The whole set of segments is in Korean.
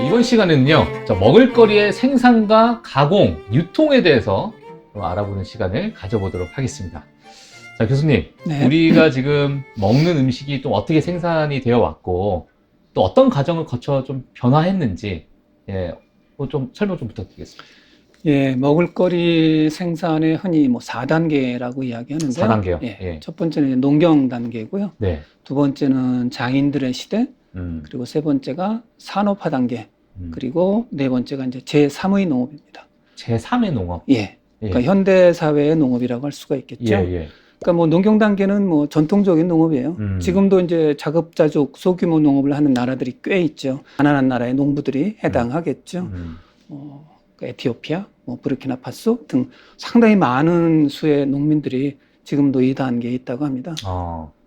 이번 시간에는요, 먹을거리의 생산과 가공, 유통에 대해서 좀 알아보는 시간을 가져보도록 하겠습니다. 자, 교수님, 네. 우리가 지금 먹는 음식이 또 어떻게 생산이 되어 왔고, 또 어떤 과정을 거쳐 좀 변화했는지, 좀 설명 좀 부탁드리겠습니다. 예, 먹을거리 생산의 흔히 4단계라고 이야기하는데요. 4단계요? 예, 예. 첫 번째는 농경 단계고요. 네. 두 번째는 장인들의 시대, 그리고 세 번째가 산업화 단계, 그리고 네 번째가 이제 제3의 농업입니다. 제3의 농업. 예. 그러니까 현대 사회의 농업이라고 할 수가 있겠죠. 예. 그러니까 농경 단계는 전통적인 농업이에요. 지금도 이제 자급자족 소규모 농업을 하는 나라들이 꽤 있죠. 가난한 나라의 농부들이 해당하겠죠. 에티오피아, 부르키나파소 등 상당히 많은 수의 농민들이 지금도 이 단계에 있다고 합니다.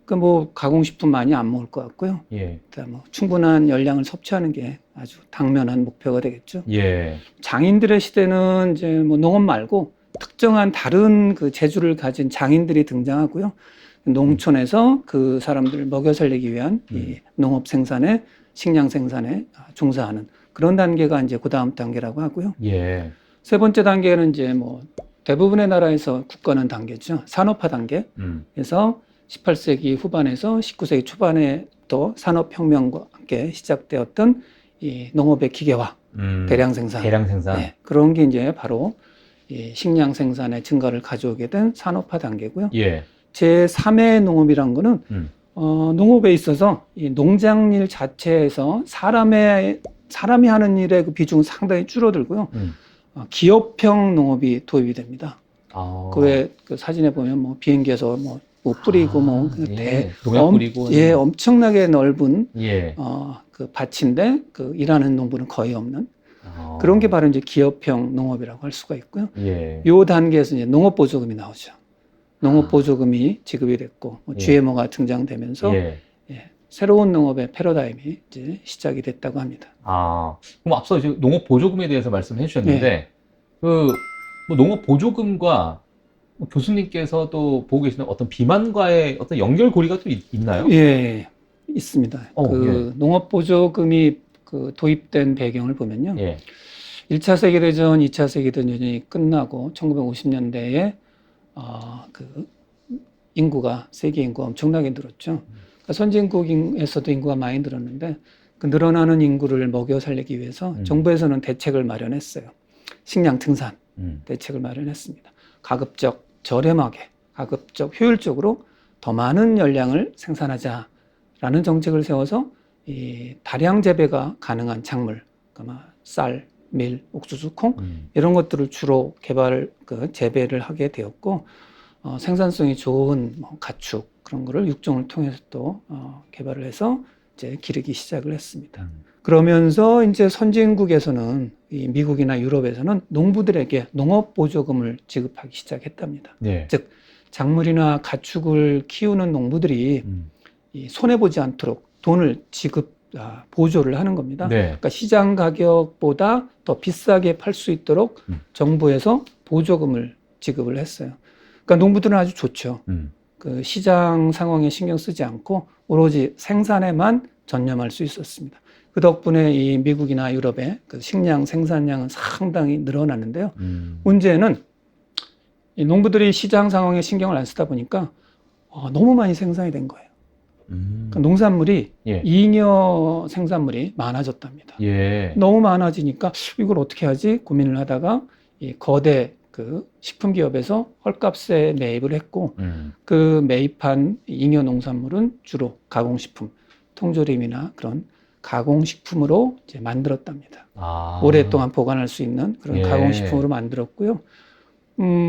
그러니까 가공식품 많이 안 먹을 것 같고요. 예. 충분한 열량을 섭취하는 게 아주 당면한 목표가 되겠죠. 예. 장인들의 시대는 이제 농업 말고 특정한 다른 그 재주를 가진 장인들이 등장하고요. 농촌에서 그 사람들을 먹여 살리기 위한 이 농업 생산에, 식량 생산에 종사하는 그런 단계가 이제 그 다음 단계라고 하고요. 예. 세 번째 단계는 이제 대부분의 나라에서 국가는 단계죠. 산업화 단계. 그래서 18세기 후반에서 19세기 초반에 또 산업혁명과 함께 시작되었던 이 농업의 기계화, 대량 생산. 네, 그런 게 이제 바로 이 식량 생산의 증가를 가져오게 된 산업화 단계고요. 예. 제3의 농업이란 거는 농업에 있어서 이 농장일 자체에서 사람이 하는 일의 그 비중은 상당히 줄어들고요. 기업형 농업이 도입이 됩니다. 그 사진에 보면 비행기에서 뿌리고 농약 뿌리고 엄청나게 넓은 예. 그 밭인데 그 일하는 농부는 거의 없는 그런 게 바로 이제 기업형 농업이라고 할 수가 있고요. 예. 요 단계에서 이제 농업 보조금이 나오죠. 농업 보조금이 지급이 됐고 GMO가 등장되면서 새로운 농업의 패러다임이 이제 시작이 됐다고 합니다. 그럼 앞서 이제 농업 보조금에 대해서 말씀해 주셨는데 농업 보조금과 교수님께서도 보고 계시는 어떤 비만과의 어떤 연결고리가 또 있나요? 예, 있습니다. 농업 보조금이 도입된 배경을 보면요. 1차 세계대전, 2차 세계대전이 끝나고 1950년대에 세계 인구가 엄청나게 늘었죠. 그러니까 선진국에서도 인구가 많이 늘었는데 그 늘어나는 인구를 먹여 살리기 위해서 정부에서는 대책을 마련했어요. 식량 등산 대책을 마련했습니다. 가급적 저렴하게, 가급적 효율적으로 더 많은 열량을 생산하자라는 정책을 세워서 이 다량 재배가 가능한 작물, 그러니까 쌀, 밀, 옥수수, 콩 이런 것들을 주로 재배를 하게 되었고 생산성이 좋은 가축 그런 거를 육종을 통해서 또 개발을 해서 이제 기르기 시작을 했습니다. 그러면서 이제 선진국에서는 이 미국이나 유럽에서는 농부들에게 농업 보조금을 지급하기 시작했답니다. 즉 작물이나 가축을 키우는 농부들이 손해 보지 않도록 돈을 보조를 하는 겁니다. 그러니까 시장 가격보다 더 비싸게 팔 수 있도록 정부에서 보조금을 지급을 했어요. 그러니까 농부들은 아주 좋죠. 그 시장 상황에 신경 쓰지 않고 오로지 생산에만 전념할 수 있었습니다. 그 덕분에 이 미국이나 유럽의 그 식량 생산량은 상당히 늘어났는데요. 문제는 이 농부들이 시장 상황에 신경을 안 쓰다 보니까 너무 많이 생산이 된 거예요. 그러니까 농산물이 잉여 생산물이 많아졌답니다. 너무 많아지니까 이걸 어떻게 하지 고민을 하다가 이 거대 그 식품기업에서 헐값에 매입을 했고 그 매입한 잉여 농산물은 주로 가공식품, 통조림이나 그런 가공식품으로 이제 만들었답니다. 오랫동안 보관할 수 있는 그런 가공식품으로 만들었고요.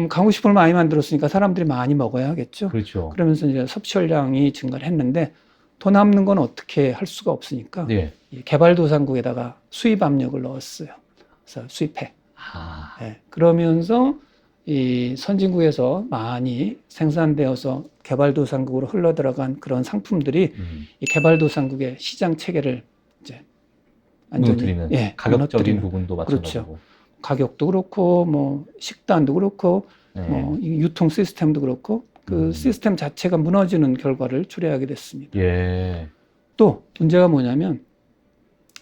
가공식품을 많이 만들었으니까 사람들이 많이 먹어야 하겠죠. 그렇죠. 그러면서 이제 섭취열량이 증가를 했는데 더 남는 건 어떻게 할 수가 없으니까 이 개발도상국에다가 수입 압력을 넣었어요. 그래서 수입해. 그러면서 이 선진국에서 많이 생산되어서 개발도상국으로 흘러들어간 그런 상품들이 이 개발도상국의 시장 체계를 이제 무너뜨리는 가격적인 부분도 마찬가지고. 그렇죠. 가격도 그렇고 식단도 그렇고 유통 시스템도 그렇고 그 시스템 자체가 무너지는 결과를 초래하게 됐습니다. 또 문제가 뭐냐면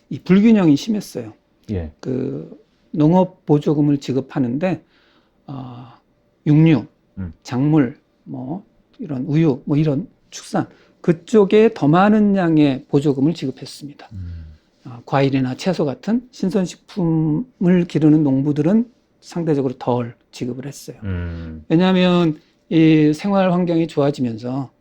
이 불균형이 심했어요. 예. 그 농업 보조금을 지급하는데 육류, 작물, 뭐 이런 우유, 뭐 이런 축산 그쪽에 더 많은 양의 보조금을 지급했습니다. 과일이나 채소 같은 신선식품을 기르는 농부들은 상대적으로 덜 지급을 했어요. 왜냐하면 이 생활 환경이 좋아지면서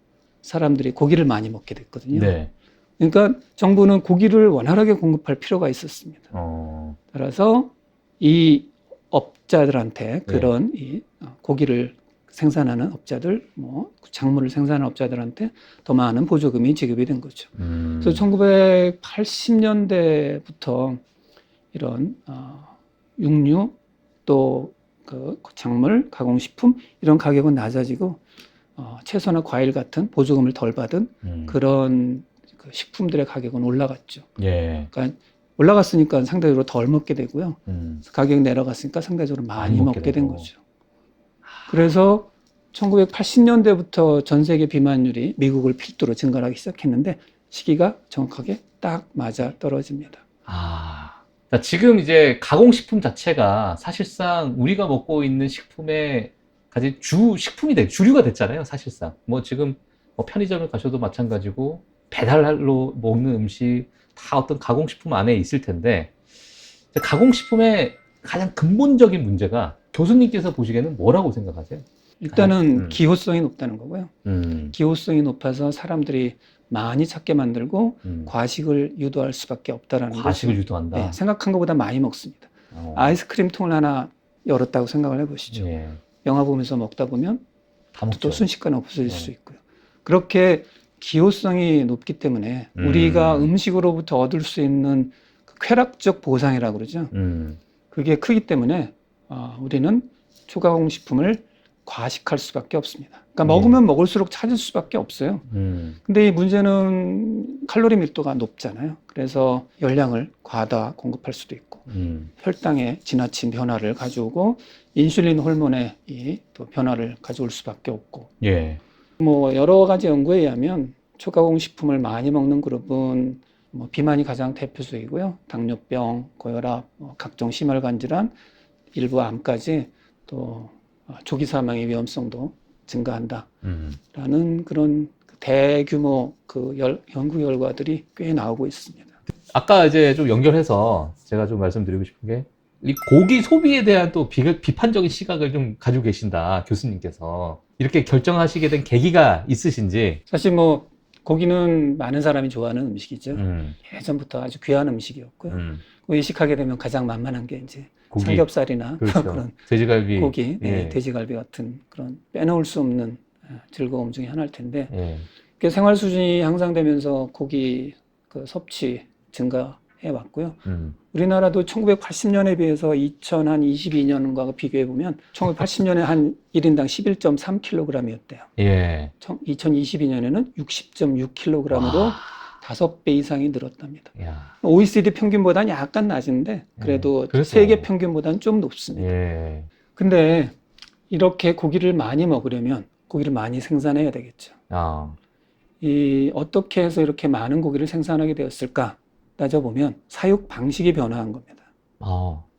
사람들이 고기를 많이 먹게 됐거든요. 네. 그러니까 정부는 고기를 원활하게 공급할 필요가 있었습니다. 따라서 이 업자들한테 그런 이 고기를 생산하는 업자들, 뭐 작물을 생산하는 업자들한테 더 많은 보조금이 지급이 된 거죠. 그래서 1980년대부터 이런 육류 또 그 작물, 가공식품 이런 가격은 낮아지고 채소나 과일 같은 보조금을 덜 받은 그런 그 식품들의 가격은 올라갔죠. 예. 그러니까 올라갔으니까 상대적으로 덜 먹게 되고요. 가격이 내려갔으니까 상대적으로 많이 먹게 된 거죠. 그래서 1980년대부터 전 세계 비만율이 미국을 필두로 증가하기 시작했는데 시기가 정확하게 딱 맞아 떨어집니다. 자, 지금 이제 가공식품 자체가 사실상 우리가 먹고 있는 식품의 가장 주류가 됐잖아요, 사실상. 뭐 지금 뭐 편의점을 가셔도 마찬가지고 배달로 먹는 음식 다 어떤 가공식품 안에 있을 텐데 가공식품의 가장 근본적인 문제가 교수님께서 보시기에는 뭐라고 생각하세요? 일단은 기호성이 높다는 거고요. 음, 기호성이 높아서 사람들이 많이 찾게 만들고 과식을 유도할 수밖에 없다라는 과식을 거죠. 유도한다. 네, 생각한 것보다 많이 먹습니다. 아이스크림 통을 하나 열었다고 생각을 해보시죠. 예, 영화 보면서 먹다 보면 다 또 먹죠. 순식간에 없어질 수 있고요. 그렇게 기호성이 높기 때문에 우리가 음식으로부터 얻을 수 있는 그 쾌락적 보상이라고 그러죠. 그게 크기 때문에 우리는 초가공식품을 과식할 수밖에 없습니다. 그러니까 먹으면 먹을수록 찾을 수밖에 없어요. 근데 이 문제는 칼로리 밀도가 높잖아요. 그래서 열량을 과다 공급할 수도 있고 혈당에 지나친 변화를 가져오고 인슐린 호르몬의 또 변화를 가져올 수밖에 없고 예. 뭐 여러 가지 연구에 의하면 초가공식품을 많이 먹는 그룹은 뭐 비만이 가장 대표적이고요. 당뇨병, 고혈압, 각종 심혈관 질환, 일부 암까지 또 조기 사망의 위험성도 증가한다라는 그런 대규모 그 연구 결과들이 꽤 나오고 있습니다. 아까 이제 좀 연결해서 제가 좀 말씀드리고 싶은 게 이 고기 소비에 대한 또 비판적인 시각을 좀 가지고 계신다, 교수님께서. 이렇게 결정하시게 된 계기가 있으신지. 사실 뭐 고기는 많은 사람이 좋아하는 음식이죠. 예전부터 아주 귀한 음식이었고요. 외식하게 되면 가장 만만한 게 이제 고기. 삼겹살이나 그렇죠. 그런 돼지갈비. 고기, 예. 돼지갈비 같은 그런 빼놓을 수 없는 즐거움 중에 하나일 텐데 예. 생활 수준이 향상되면서 고기 그 섭취 증가해 왔고요. 우리나라도 1980년에 비해서 2022년과 비교해 보면 1980년에 한 1인당 11.3kg이었대요. 예. 2022년에는 60.6kg으로 5배 이상이 늘었답니다. 야. OECD 평균보다는 약간 낮은데 그래도 세계 평균보다는 좀 높습니다. 예. 근데 이렇게 고기를 많이 먹으려면 고기를 많이 생산해야 되겠죠. 어떻게 해서 이렇게 많은 고기를 생산하게 되었을까 따져보면 사육 방식이 변화한 겁니다.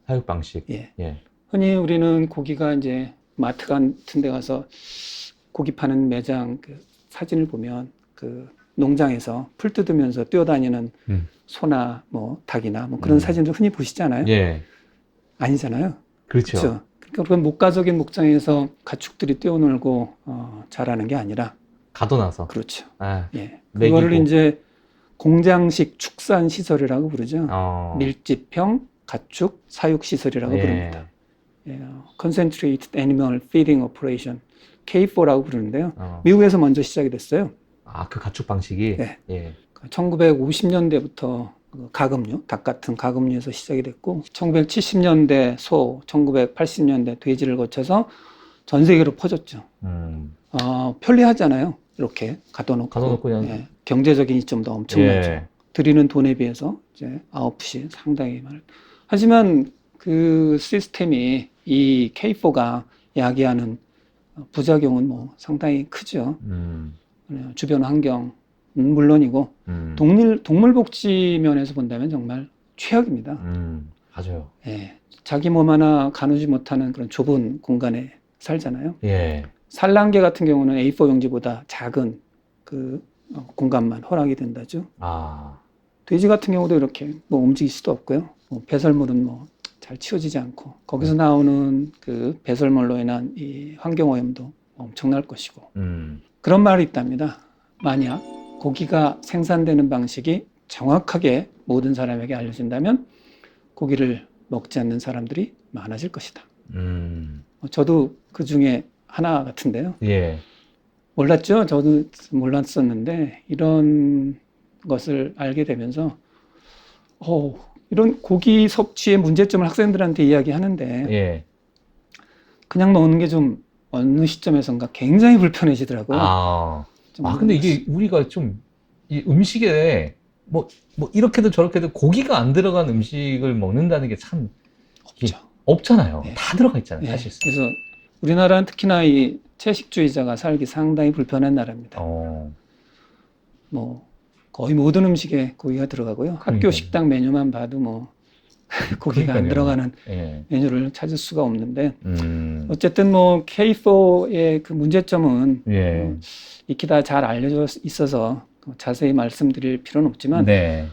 사육 방식. 예. 예. 흔히 우리는 고기가 이제 마트 같은 데 가서 고기 파는 매장 그 사진을 보면 그 농장에서 풀 뜯으면서 뛰어다니는 소나 뭐 닭이나 뭐 그런 사진들 흔히 보시잖아요. 예. 아니잖아요. 그렇죠. 그렇죠. 그러니까 그런 목가적인 목장에서 가축들이 뛰어놀고 자라는 게 아니라 가둬놔서. 그렇죠. 예. 먹이고. 그거를 이제 공장식 축산 시설이라고 부르죠. 밀집형 가축 사육 시설이라고 부릅니다. Concentrated Animal Feeding Operation, K4라고 부르는데요. 미국에서 먼저 시작이 됐어요. 그 가축 방식이. 네. 예. 1950년대부터 가금류, 닭 같은 가금류에서 시작이 됐고 1970년대 소, 1980년대 돼지를 거쳐서 전 세계로 퍼졌죠. 편리하잖아요. 이렇게 가둬놓고 그냥 경제적인 이점도 엄청나죠. 드리는 돈에 비해서 이제 아웃풋이 상당히 많아요. 하지만 그 시스템이 이 K4가 야기하는 부작용은 뭐 상당히 크죠. 주변 환경 물론이고 동물 복지 면에서 본다면 정말 최악입니다. 맞아요. 예, 자기 몸 하나 가누지 못하는 그런 좁은 공간에 살잖아요. 예. 산란계 같은 경우는 A4 용지보다 작은 그 공간만 허락이 된다죠. 아, 돼지 같은 경우도 이렇게 뭐 움직일 수도 없고요. 뭐 배설물은 뭐 잘 치워지지 않고 거기서 나오는 그 배설물로 인한 이 환경 오염도 엄청날 것이고 그런 말이 있답니다. 만약 고기가 생산되는 방식이 정확하게 모든 사람에게 알려진다면 고기를 먹지 않는 사람들이 많아질 것이다. 저도 그 중에 하나 같은데요. 예. 몰랐죠? 저도 몰랐었는데 이런 것을 알게 되면서 이런 고기 섭취의 문제점을 학생들한테 이야기하는데 예. 그냥 먹는 게 좀 어느 시점에선가 굉장히 불편해지더라고요. 아, 좀 근데 이게 우리가 좀, 이 음식에 뭐 이렇게도 저렇게도 고기가 안 들어간 음식을 먹는다는 게 참 없죠. 없잖아요. 네. 다 들어가 있잖아요, 네. 사실상. 그래서 우리나라는 특히나 이 채식주의자가 살기 상당히 불편한 나라입니다. 뭐 거의 모든 음식에 고기가 들어가고요. 학교 그러니까요. 식당 메뉴만 봐도 뭐 고기가 안 그러니까요. 들어가는 예. 메뉴를 찾을 수가 없는데 어쨌든 어쨌든 뭐 K4의 그 문제점은 예. 익히 다 잘 알려져 있어서 자세히 말씀드릴 필요는 없지만 네.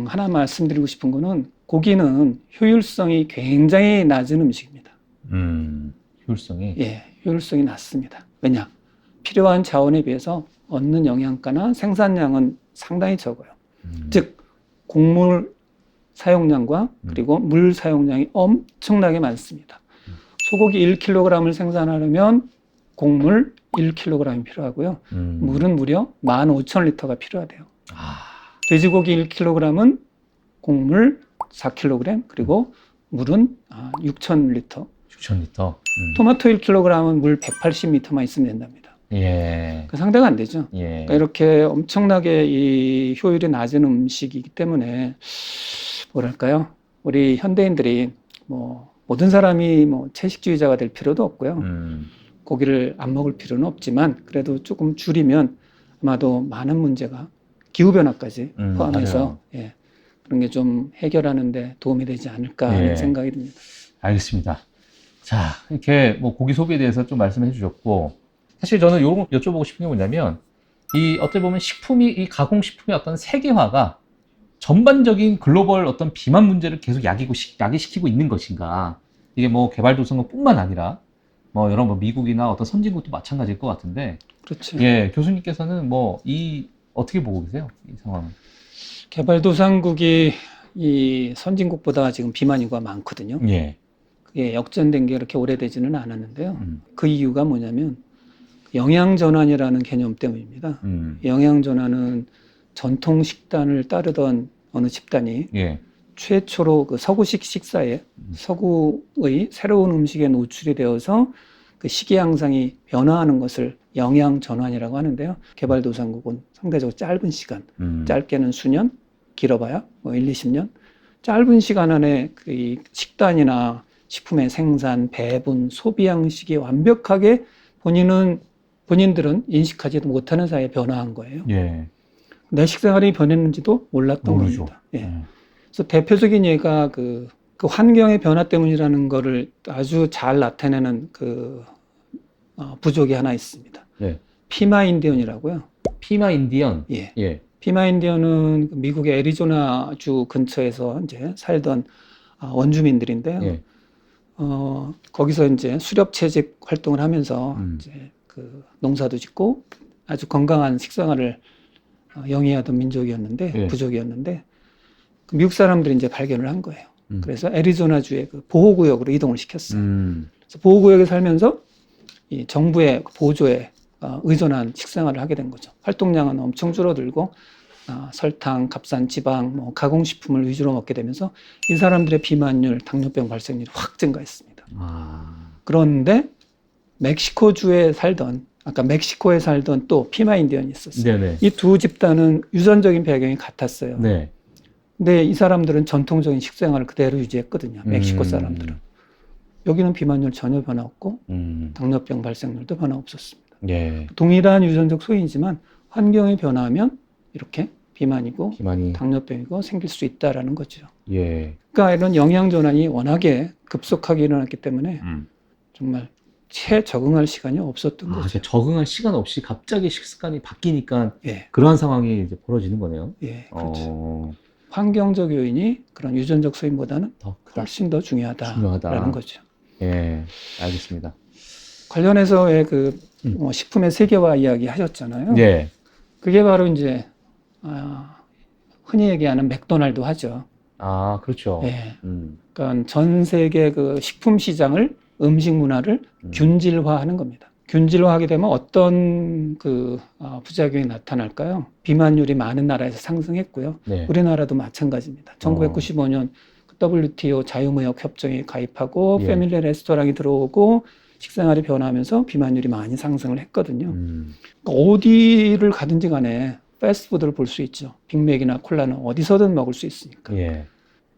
하나 말씀드리고 싶은 거는 고기는 효율성이 굉장히 낮은 음식입니다. 효율성이. 예, 효율성이 낮습니다. 왜냐? 필요한 자원에 비해서 얻는 영양가나 생산량은 상당히 적어요. 즉 곡물 사용량과 그리고 물 사용량이 엄청나게 많습니다. 소고기 1kg을 생산하려면 곡물 1kg이 필요하고요. 물은 무려 15,000리터가 필요하대요. 돼지고기 1kg은 곡물 4kg 그리고 물은 6,000리터. 6,000리터. 토마토 1kg은 물 180리터만 있으면 된답니다. 예. 그 상대가 안 되죠. 예. 그러니까 이렇게 엄청나게 이 효율이 낮은 음식이기 때문에 뭐랄까요? 우리 현대인들이 뭐 모든 사람이 뭐 채식주의자가 될 필요도 없고요. 고기를 안 먹을 필요는 없지만 그래도 조금 줄이면 아마도 많은 문제가 기후변화까지 포함해서 예, 그런 게 좀 해결하는데 도움이 되지 않을까 하는 예. 생각이 듭니다. 알겠습니다. 자, 이렇게 뭐 고기 소비에 대해서 좀 말씀해 주셨고, 사실 저는 요거 여쭤보고 싶은 게 뭐냐면, 이 어떻게 보면 이 가공식품의 어떤 세계화가 전반적인 글로벌 어떤 비만 문제를 계속 야기시키고 있는 것인가. 이게 뭐 개발도상국뿐만 아니라, 뭐 여러 뭐 미국이나 어떤 선진국도 마찬가지일 것 같은데, 그렇죠. 예, 교수님께서는 뭐 어떻게 보고 계세요? 이 상황은. 개발도상국이 이 선진국보다 지금 비만 인구가 많거든요. 예. 그게 역전된 게 그렇게 오래되지는 않았는데요. 그 이유가 뭐냐면 영양전환이라는 개념 때문입니다. 영양전환은 전통 식단을 따르던 어느 집단이 예. 최초로 그 서구식 식사에 서구의 새로운 음식에 노출이 되어서 그 식이 양상이 변화하는 것을 영양전환이라고 하는데요. 개발도상국은 상대적으로 짧은 시간, 짧게는 수년, 길어봐야 뭐 1, 20년, 짧은 시간 안에 그 식단이나 식품의 생산, 배분, 소비 양식이 완벽하게 본인들은 인식하지도 못하는 사이에 변화한 거예요. 예. 내 식생활이 변했는지도 몰랐던 모르죠. 겁니다. 예. 그래서 대표적인 예가 그 환경의 변화 때문이라는 거를 아주 잘 나타내는 부족이 하나 있습니다. 예. 피마 인디언이라고요. 피마 인디언. 예. 예. 피마 인디언은 미국의 애리조나주 근처에서 이제 살던 원주민들인데요. 예. 거기서 이제 수렵 채집 활동을 하면서 이제 그 농사도 짓고 아주 건강한 식생활을 영위하던 민족이었는데, 예. 부족이었는데, 그 미국 사람들이 이제 발견을 한 거예요. 그래서 애리조나주의 그 보호구역으로 이동을 시켰어요. 그래서 보호구역에 살면서 이 정부의 보조에 의존한 식생활을 하게 된 거죠. 활동량은 엄청 줄어들고, 설탕, 값싼 지방, 뭐 가공식품을 위주로 먹게 되면서 이 사람들의 비만율, 당뇨병 발생률이 확 증가했습니다. 그런데 멕시코주에 살던, 아까 멕시코에 살던 또 피마 인디언이 있었어요. 네네. 이 두 집단은 유전적인 배경이 같았어요. 네. 근데 이 사람들은 전통적인 식생활을 그대로 유지했거든요. 멕시코 사람들은. 여기는 비만율 전혀 변화 없고 당뇨병 발생률도 변화 없었습니다. 예. 동일한 유전적 소인이지만 환경이 변화하면 이렇게 비만이고 비만이. 당뇨병이고 생길 수 있다라는 거죠. 예. 그러니까 이런 영양 전환이 워낙에 급속하게 일어났기 때문에 정말 채 적응할 시간이 없었던 아, 거죠. 이제 적응할 시간 없이 갑자기 식습관이 바뀌니까 예, 그러한 상황이 이제 벌어지는 거네요. 예, 그렇죠. 어, 환경적 요인이 그런 유전적 소인보다는 더 크다. 훨씬 더 중요하다라는 중요하다. 거죠. 예, 알겠습니다. 관련해서 왜 그 음. 식품의 세계화 이야기 하셨잖아요. 예. 그게 바로 이제 흔히 얘기하는 맥도날드 하죠. 아, 그렇죠. 예. 음, 그러니까 전 세계 그 식품 시장을 음식 문화를 균질화하는 겁니다. 균질화하게 되면 어떤 그 부작용이 나타날까요? 비만율이 많은 나라에서 상승했고요. 네. 우리나라도 마찬가지입니다. 1995년 WTO 자유무역 협정에 가입하고 예. 패밀리 레스토랑이 들어오고 식생활이 변화하면서 비만율이 많이 상승을 했거든요. 그러니까 어디를 가든지 간에 패스트푸드를 볼 수 있죠. 빅맥이나 콜라는 어디서든 먹을 수 있으니까. 예.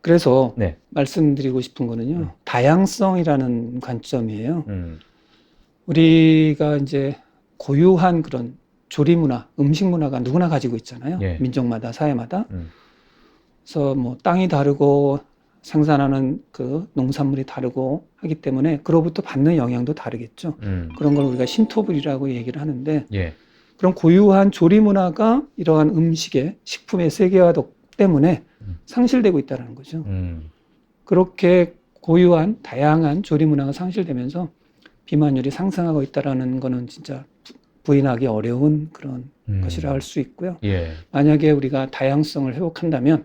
그래서 네. 말씀드리고 싶은 거는요. 다양성이라는 관점이에요. 우리가 이제 고유한 그런 조리 문화, 음식 문화가 누구나 가지고 있잖아요. 예. 민족마다, 사회마다. 그래서 뭐 땅이 다르고 생산하는 그 농산물이 다르고 하기 때문에 그로부터 받는 영향도 다르겠죠. 그런 걸 우리가 신토불이라고 얘기를 하는데 예. 그런 고유한 조리 문화가 이러한 음식의 식품의 세계화 때문에 상실되고 있다는 거죠. 그렇게 고유한 다양한 조리 문화가 상실되면서 비만율이 상승하고 있다는 거는 진짜 부인하기 어려운 그런 것이라 할 수 있고요. 예. 만약에 우리가 다양성을 회복한다면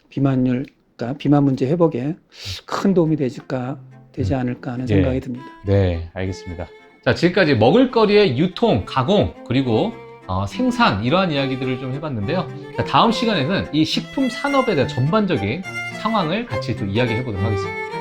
비만율, 그러니까 비만 문제 회복에 큰 도움이 되지 않을까 하는 생각이 듭니다. 네, 알겠습니다. 자, 지금까지 먹을거리의 유통, 가공, 그리고 생산 이러한 이야기들을 좀 해봤는데요. 자, 다음 시간에는 이 식품 산업에 대한 전반적인 상황을 같이 좀 이야기해 보도록 하겠습니다.